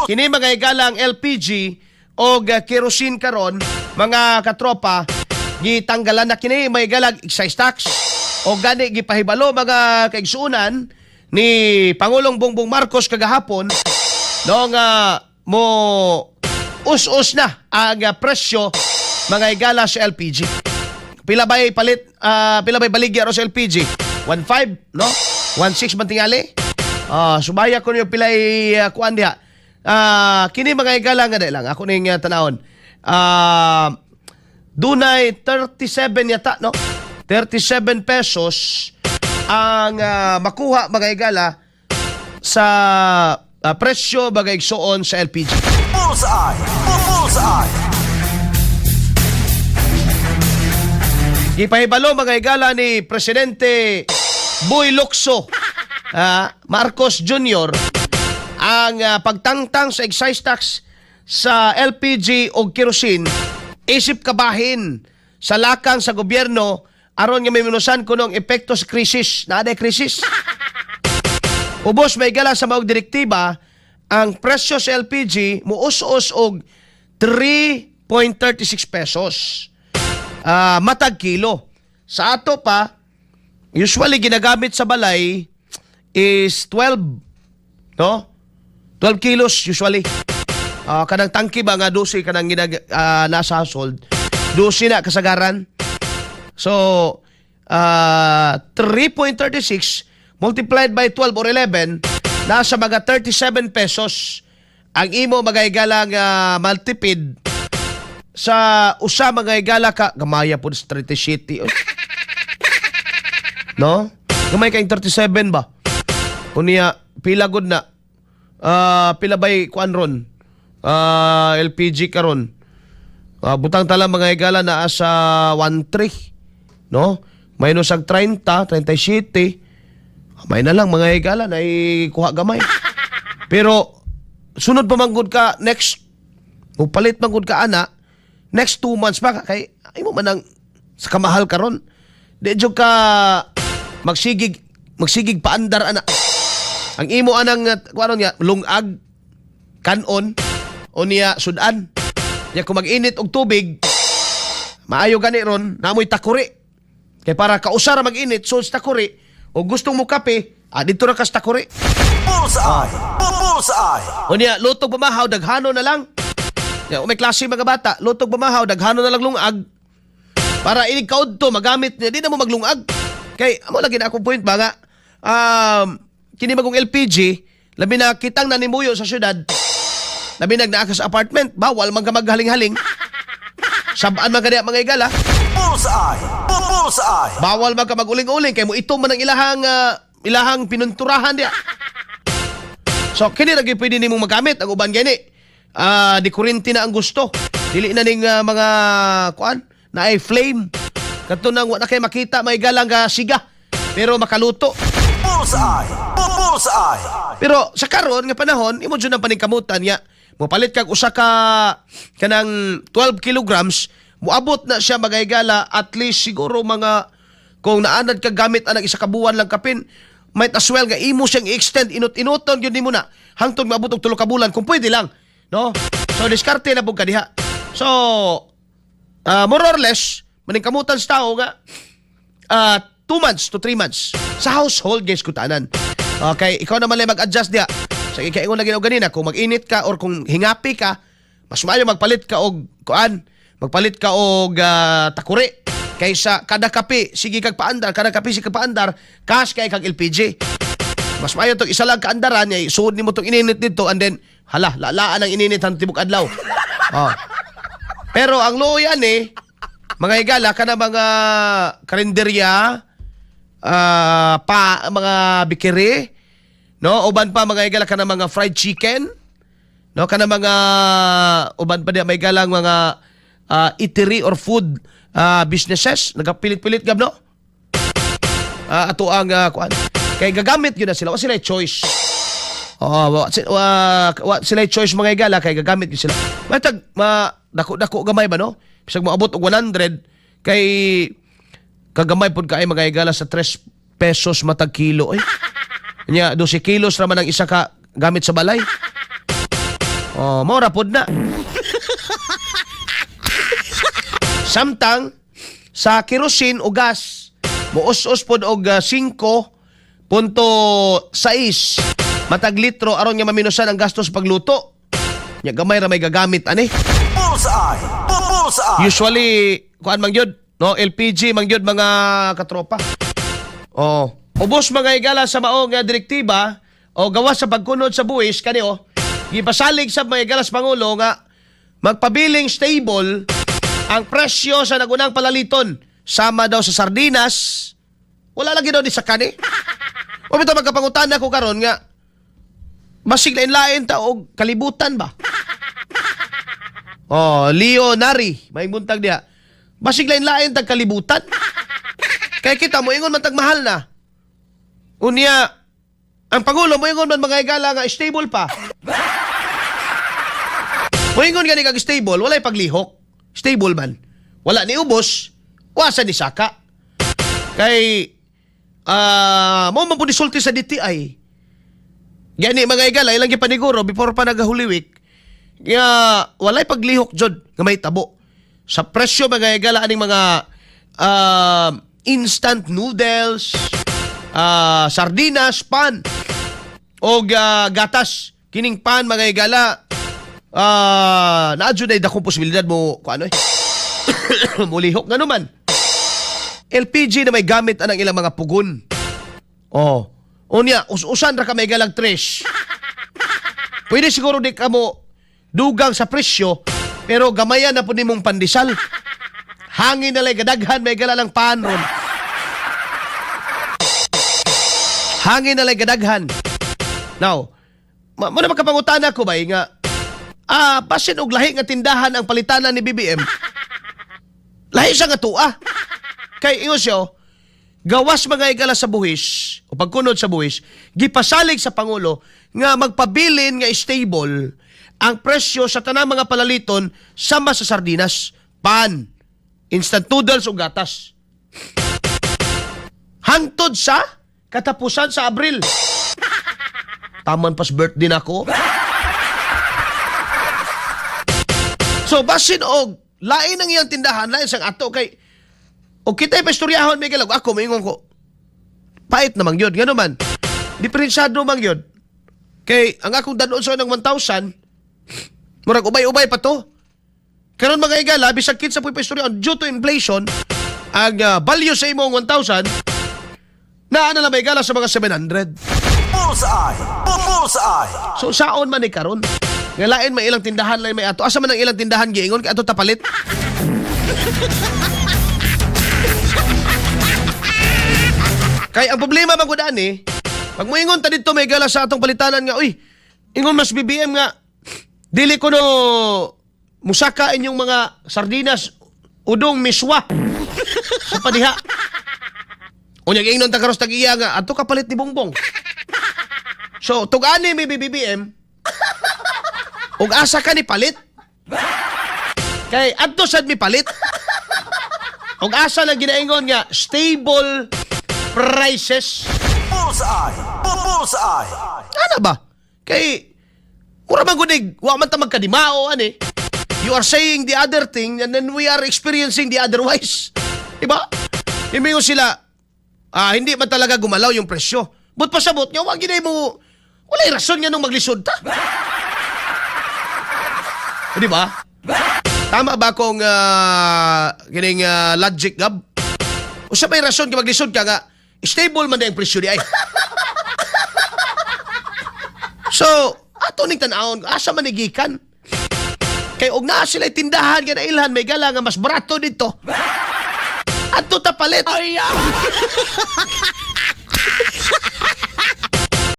Kini mga higala ang LPG o kerosene karon, mga katropa, gitanggalan na kini may higala excise tax o gani gipahibalo mga kaigsuunan ni Pangulong Bongbong Marcos kagahapon noong mo us-us na ang presyo mga higala sa LPG. Pila ba'y palit, pila ba'y baligya ro sa LPG? 1.5, no? 1.6 man tingali? Subaya ko niyo pilay kuan diha. Kini mga higala nga lang. Ako ning tanawon. Dunay 37 yata, no? 37 pesos ang makuha mga higala sa presyo bagay igsuon sa LPG. Bullseye! Bullseye! Gipahibalo mga higala ni Presidente Boy Locso Marcos Jr. ang pagtangtang sa excise tax sa LPG o kerosene isip kabahin sa lakang sa gobyerno aron nga may minusan kunong epekto sa krisis. Naaday krisis. Ubos may higala sa maog direktiba ang presyo sa LPG muus-us og 3.36 pesos. Matag kilo. Sa ato pa, usually ginagamit sa balay is 12. No? 12 kilos usually. Kanang tangki ba nga 12 kanang nasa household. 12 na kasagaran. So, 3.36 multiplied by 12 or 11, nasa mga 37 pesos ang imo mga higala nga multipid sa usa mga higala ka gamaya po sa 37. No? Gamay kayong 37 ba? Unya pila gud na. Pila bay kuan ron? LPG karon. Butang tala mga higala na sa 13. No? Minus ang 30, 37. May na lang mga higala na ikuha gamay. Pero sunod pa manggod ka next upalit manggod ka ana next 2 months pa kay ay mo man ang sa kamahal karon. Di jud ka magsigig paandar ana. Ang imo anang kuaron niya lungag kanon o niya sudan. Ya kung mag-init og tubig maayo gani ron namoy takuri. Kay para kausara mag-init so takuri o gustong mo kape dito ra kas takuri. Bullseye! Bullseye! O niya lutog pamahaw daghano na lang. Ya, may klase mga bata, lutog pamahaw, daghano na lang lungag. Para inig kaudto, magamit niya, di na mo maglungag. Kay, amo lagi na akong point ba nga, kini magong LPG, labi na kitang nanimuyo sa syudad, labi nagnaaka sa apartment, bawal man ka maghaling-haling. Sabaan man ka diya mga higala. Bullseye! Bullseye! Bawal man ka maguling-uling, kay mo ito man ang ilahang pinunturahan diya. So, kini lagi pwede ni mong magamit, ang uban gani. Di kurinti na ang gusto. Dili na ning mga kuan na ay flame. Kadto nang wa na kay makita may galang siga pero makaluto. Bullseye! Bullseye! Pero sa karon nga panahon imo jud ang paningkamutan ya. Mopalit kag usa ka kanang 12 kilograms, moabot na siya mga higala at least siguro mga kung naanad ka gamit anang isa ka buwan lang kapin, might as well nga imo siyang i-extend inut-inuton gyud nimo na hangtod maabot og 3 ka bulan kung pwede lang. No? So, diskarte na po ka diha. So, more or less, maningkamutan sa tao nga, 2 months to 3 months sa household, guys, kutanan. Okay, ikaw naman lang mag-adjust diha. So, ikaingon lagi na ganina, kung mag-init ka or kung hingapi ka, mas maayo magpalit ka og kuan, magpalit ka og takuri. Kaysa kada kape, sige kag paandar, kada kape sige kag paandar, cash kay kag LPG. Mas maayo tong isa lang kaandaran, suod nimo tong ininit dito and then lalaan ang ininit ang tibok adlaw. Pero ang luoy ani, mga higala kana mga karinderya, mga bikiri, no, uban pa mga higala kana mga fried chicken, no, kana mga uban pa diya may galang mga eatery or food businesses, nagapilit-pilit gab no. Ato ang kuan. Kay gagamit yun na sila, wa sila choice. Sila choice mga higala kay gagamit yun sila. Matag dako gamay ba no? Bisag moabot og 100 kay kagamay pud kay mga higala sa 3 pesos matag kilo. Nya 12 kilos ra man ang isa ka gamit sa balay. Oh, mora pod na. Samtang sa kerosene o gas, muus-us pod og 5.6 matag litro aron nga maminusan ang gastos pagluto. Nya gamay ra may gagamit ani. Bullseye. Bullseye. Usually kuan man gyud, no, LPG man gyud mga katropa. Oh, ubos mga higala sa mao nga direktiba o gawas sa pagkunod sa buwis kani gipasalig sa mga higala sa Pangulo nga magpabiling stable ang presyo sa nagunang palaliton. Sama daw sa sardinas, wala lagi daw di sa kani. O bitaw magkapangutan ako karon nga basig lain-lain ta og kalibutan ba? Oh, Leonari, may buntag diha. Basig lain-lain tag kalibutan. Kaya kita mo ingon man tag mahal na. Unya ang Pangulo mo ingon man mga higala nga stable pa. Mo ingon gani kag stable, walay paglihok. Stable man. Wala ni ubos, wasa ni saka. Kay mo man pud isulti sa DTI. Gani mga higala ilang gipaniguro before pa nagaholy week. Nga walay paglihok jud nga may tabo. Sa presyo mga higala aning mga instant noodles, sardinas, pan, o gatas. Kining pan mga higala, naadyo na dakong posibilidad mo, mulihok nga naman. LPG na may gamit anang ilang mga pugon. Oh, unya, usan ra ka may galang trash. Pwede siguro di ka mo dugang sa presyo, pero gamayan na po ni mong pandesal. Hangin na lang, gadaghan, may galalang panon. Hangin na lang, gadaghan. Now, muna magkapangutan ako ba, nga, pasin og lahi nga tindahan ang palitanan ni BBM. Lahi siya nga tua. Kay ingon siya, gawas mga higala sa buhis, o pagkunod sa buhis, gipasalig sa Pangulo nga magpabilin nga stable ang presyo sa tanang mga palaliton sama sa sardinas, pan, instant noodles o gatas. Hangtod sa katapusan sa Abril. Taman pas birthday na ako. So basin og lain ang iyang tindahan, lain sang ato kay o kita'y pastoryahon may galag ako maingon ko. Pait namang yun, gano man. Diferensyado mang yun. Kay ang akong danon sa ng 1,000, murag ubay-ubay pa to. Karon mga higala, bisag kinsa po'y pastoryahon due to inflation, ang value sa imong 1,000 na ano lang may higala sa mga 700. Bullseye. Bullseye. So saon man ni karon? Nga lain may ilang tindahan lain may ato. Asa man ang ilang tindahan giingon kay ato tapalit? Kay ang problema man gud ani, pag moingon ta didto may gala sa atong palitanan nga, uy, ingon mas BBM nga dili ko no musaka inyong mga sardinas udong miswa sa padiha. Unya giingnon ta karos tag-iya nga ato kapalit ni Bongbong. So tug-ani may BBM ug asa ka ni palit? Kay adto sad mi palit. Ug asa lang ginaingon nga stable prices. Bullseye. Bullseye. Ano ba? Kay ura man gunig, wa man ta magkadimao ani. You are saying the other thing and then we are experiencing the otherwise. Diba? Imingo sila, hindi man talaga gumalaw yung presyo. But pasabot nga, wag ginay mo, walay rason nga nung maglisod ta. Diba? Tama ba kung kining logic gab? O sa may rason ka maglisod ka nga, stable man na yung presyo di ay. So, ato ning tan-awon, asa man igikan? Kay og naa sila tindahan nga nailhan may gala nga mas barato dito. Ato ta palit.